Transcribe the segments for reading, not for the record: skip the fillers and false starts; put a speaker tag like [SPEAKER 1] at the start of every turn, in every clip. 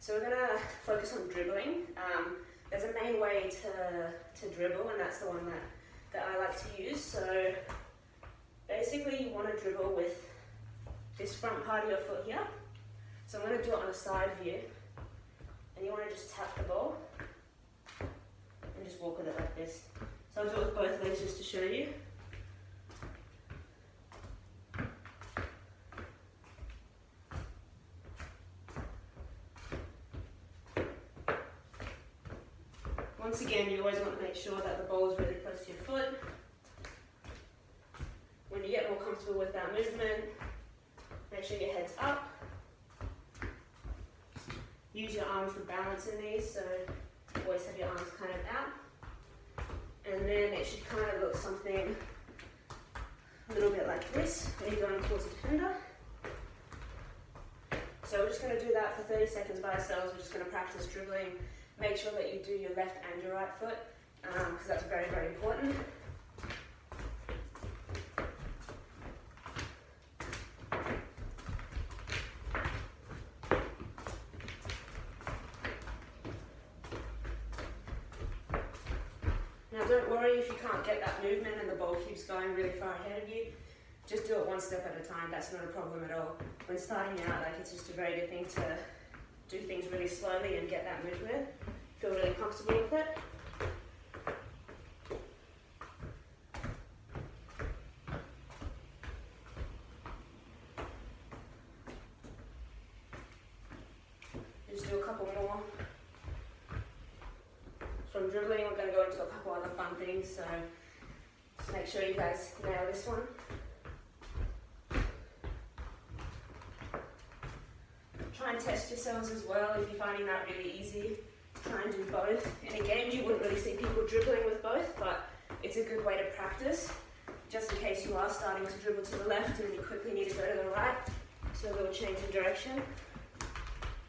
[SPEAKER 1] So we're going to focus on dribbling. There's a main way to dribble, and that's the one that I like to use. So basically you want to dribble with this front part of your foot here. So I'm going to do it on a side view, and you want to just tap the ball and just walk with it like this. So I'll do it with both legs just to show you. Once again, you always want to make sure that the ball is really close to your foot. When you get more comfortable with that movement, make sure your head's up. Use your arms for balance in these, so always have your arms kind of out. And then it should kind of look something a little bit like this, when you're going towards a defender. So we're just going to do that for 30 seconds by ourselves. We're just going to practice dribbling. Make sure that you do your left and your right foot, because that's very, very important. Now don't worry if you can't get that movement and the ball keeps going really far ahead of you. Just do it one step at a time. That's not a problem at all. When starting out, it's just a very good thing to do things really slowly and get that movement. Feel really comfortable with it. Just do a couple more. From dribbling, we're going to go into a couple other fun things, so just make sure you guys nail this one. Try and test yourselves as well if you're finding that really easy. Try and do both. In a game, you wouldn't really see people dribbling with both, but it's a good way to practice, just in case you are starting to dribble to the left and you quickly need to go to the right, so a little change in direction.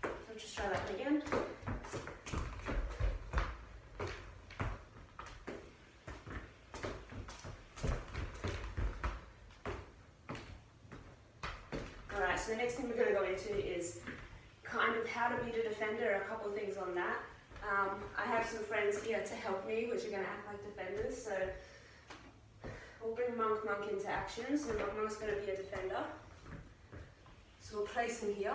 [SPEAKER 1] So just try that one again. Alright, so the next thing we're going to go into is kind of how to beat a defender, a couple of things on that. I have some friends here to help me, which are going to act like defenders, so we'll bring Monk into action. So Monk's going to be a defender. So we'll place him here.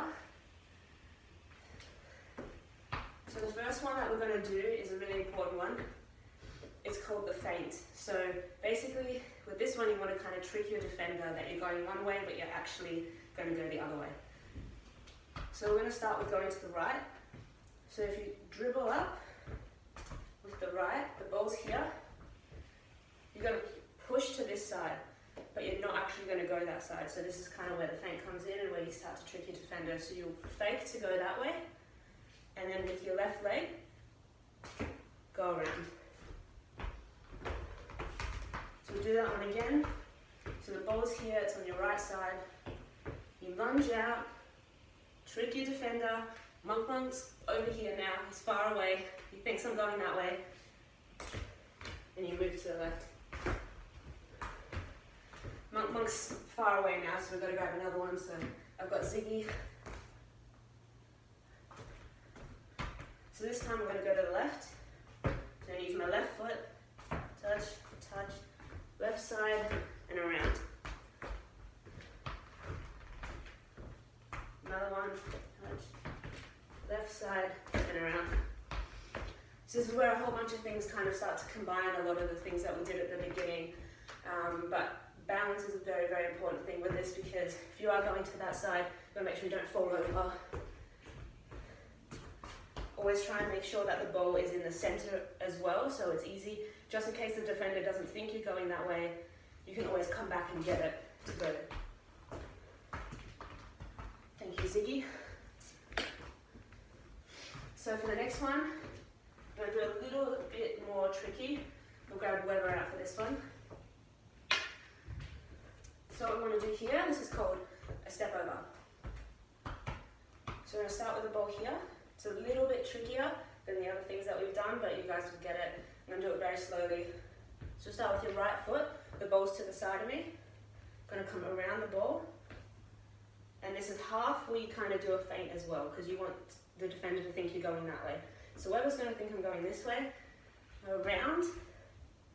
[SPEAKER 1] So the first one that we're going to do is a really important one. It's called the feint. So basically, with this one, you want to kind of trick your defender that you're going one way, but you're actually going to go the other way. So we're going to start with going to the right. So if you dribble up with the right, the ball's here, you're going to push to this side, but you're not actually going to go that side. So this is kind of where the feint comes in and where you start to trick your defender. So you'll fake to go that way, and then with your left leg, go around. So we'll do that one again. So the ball's here, it's on your right side. You lunge out, trick your defender. Monk's over here now, he's far away. He thinks I'm going that way. And you move to the left. Monk's far away now, so we've got to grab another one. So I've got Ziggy. So this time we're going to go to the left. So I'm going to use my left foot, touch, left side, and around. Another one, touch, left side, and around. So this is where a whole bunch of things kind of start to combine a lot of the things that we did at the beginning. But balance is a very, very important thing with this, because if you are going to that side, you want to make sure you don't fall over. Always try and make sure that the ball is in the center as well, so it's easy. Just in case the defender doesn't think you're going that way, you can always come back and get it to go. Thank you, Ziggy. So for the next one, I'm going to do a little bit more tricky. We'll grab Weber out for this one. So what we want to do here, this is called a step over. So we're going to start with the ball here. It's a little bit trickier than the other things that we've done, but you guys will get it. I'm going to do it very slowly. So start with your right foot. The ball's to the side of me. I'm going to come around the ball And this is half where you kind of do a feint as well, because you want the defender to think you're going that way. So Weber's going to think I'm going this way, around,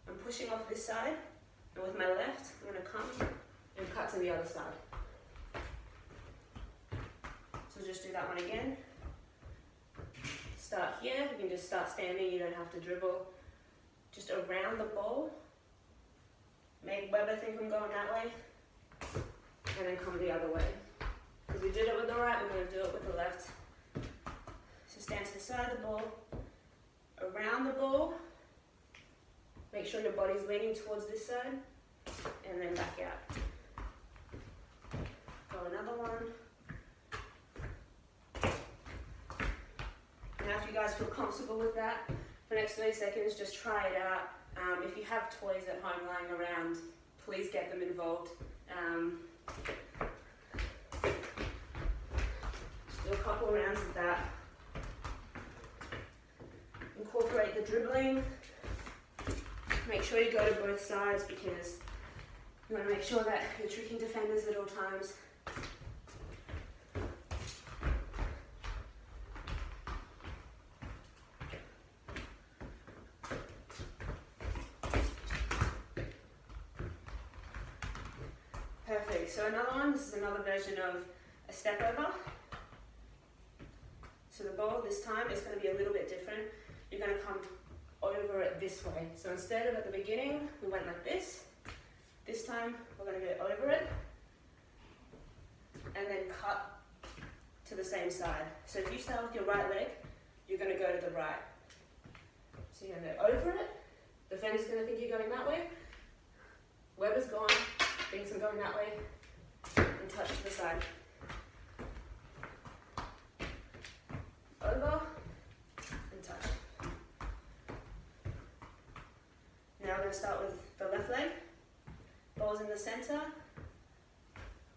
[SPEAKER 1] I'm pushing off this side, and with my left, I'm going to come and cut to the other side. So just do that one again. Start here, you can just start standing, you don't have to dribble. Just around the ball, make Weber think I'm going that way, and then come the other way. Because we did it with the right, we're going to do it with the left. So stand to the side of the ball, around the ball, make sure your body's leaning towards this side, and then back out. Go another one. Now if you guys feel comfortable with that, for the next 30 seconds, just try it out. If you have toys at home lying around, please get them involved. Just do a couple of rounds of that. Incorporate the dribbling. Make sure you go to both sides because you want to make sure that you're tricking defenders at all times. Perfect, so another one, this is another version of a step over. So the ball this time is going to be a little bit different. You're going to come over it this way. So instead of at the beginning, we went like this. This time, we're going to go over it and then cut to the same side. So if you start with your right leg, you're going to go to the right. So you're going to go over it. The defender's going to think you're going that way. Weber's gone, thinks I'm going that way, and touch to the side. Over, and touch. Now we're going to start with the left leg. Ball's in the center.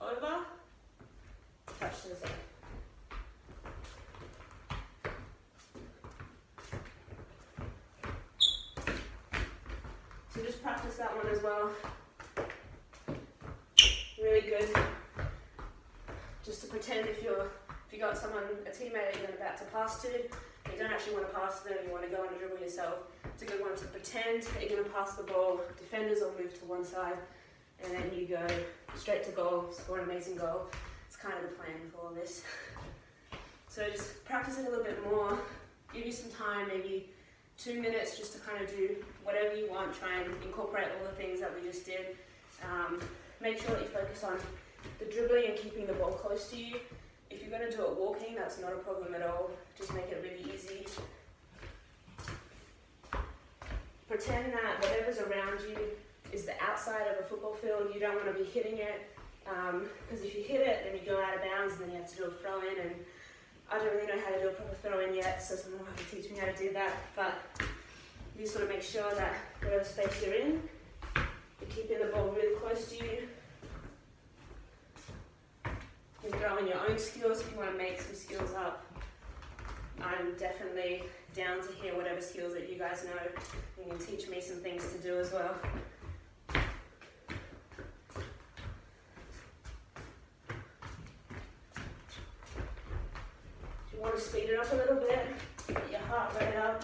[SPEAKER 1] Over, touch to the side. So just practice that one as well. Really good. Just to pretend if you got someone, a teammate that you're about to pass to, you don't actually want to pass them, you want to go on a dribble yourself. It's a good one to pretend that you're going to pass the ball. Defenders will move to one side, and then you go straight to goal, score an amazing goal. It's kind of the plan for all this. So just practice it a little bit more. Give you some time, maybe 2 minutes, just to kind of do whatever you want. Try and incorporate all the things that we just did. Make sure that you focus on the dribbling and keeping the ball close to you. If you're going to do it walking, that's not a problem at all. Just make it really easy. Pretend that whatever's around you is the outside of a football field. You don't want to be hitting it, because if you hit it, then you go out of bounds and then you have to do a throw in. And I don't really know how to do a proper throw in yet, so someone will have to teach me how to do that. But you just want to make sure that whatever space you're in, you're keeping the ball really close to you. You can throw in your own skills if you want to make some skills up. I'm definitely down to hear whatever skills that you guys know. You can teach me some things to do as well. If you want to speed it up a little bit, get your heart rate up.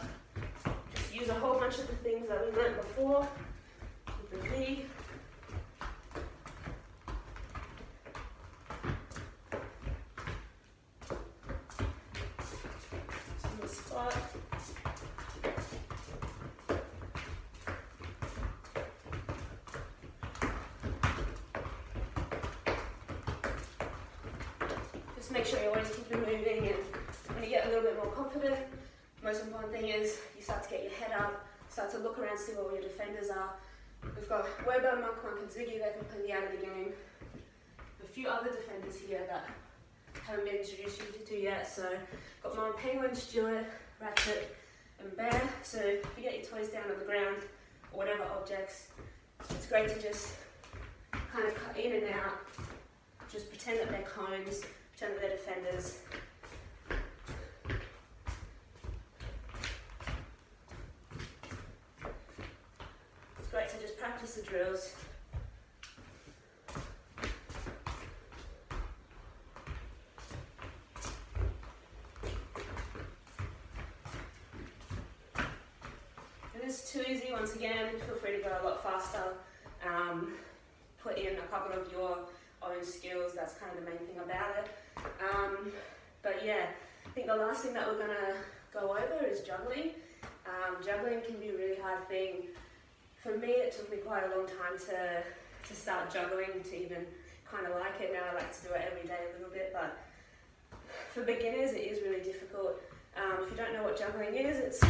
[SPEAKER 1] Just use a whole bunch of the things that we learned before. Keep the V. Spot. Just make sure you always keep it moving, and when you get a little bit more confident, the most important thing is you start to get your head up, start to look around, see where all your defenders are. We've got Weber, Monk, and Ziggy that can play out of the game. A few other defenders here that haven't been introduced to yet, so got my Penguin, Stewart, Ratchet, and Bear. So if you get your toys down on the ground or whatever objects, it's great to just kind of cut in and out. Just pretend that they're cones, pretend that they're defenders. It's great to just practice the drills. is too easy, once again, feel free to go a lot faster. Put in a couple of your own skills, that's kind of the main thing about it. But yeah, I think the last thing that we're gonna go over is juggling. Juggling can be a really hard thing. For me, it took me quite a long time to start juggling, to even kind of like it. Now I like to do it every day a little bit, but for beginners, it is really difficult. If you don't know what juggling is, it's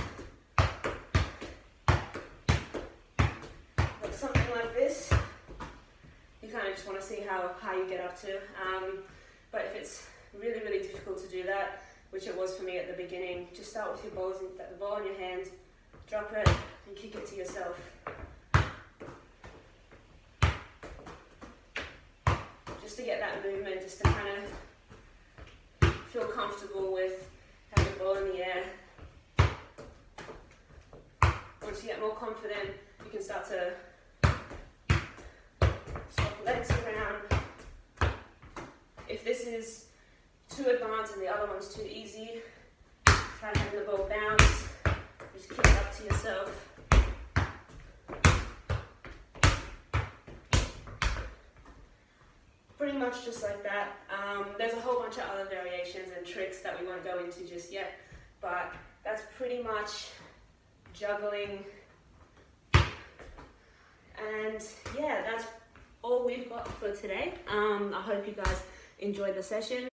[SPEAKER 1] like something like this. You kind of just want to see how high you get up to. But if it's really, really difficult to do that, which it was for me at the beginning, just start with your balls, the ball in your hand, drop it, and kick it to yourself. Just to get that movement, just to kind of feel comfortable with having the ball in the air. Once you get more confident, you can start to swap legs around. If this is too advanced and the other one's too easy, try having the ball bounce, just kick it up to yourself. Pretty much just like that. There's a whole bunch of other variations and tricks that we won't go into just yet, but that's pretty much juggling. And yeah, that's all we've got for today. I hope you guys enjoyed the session.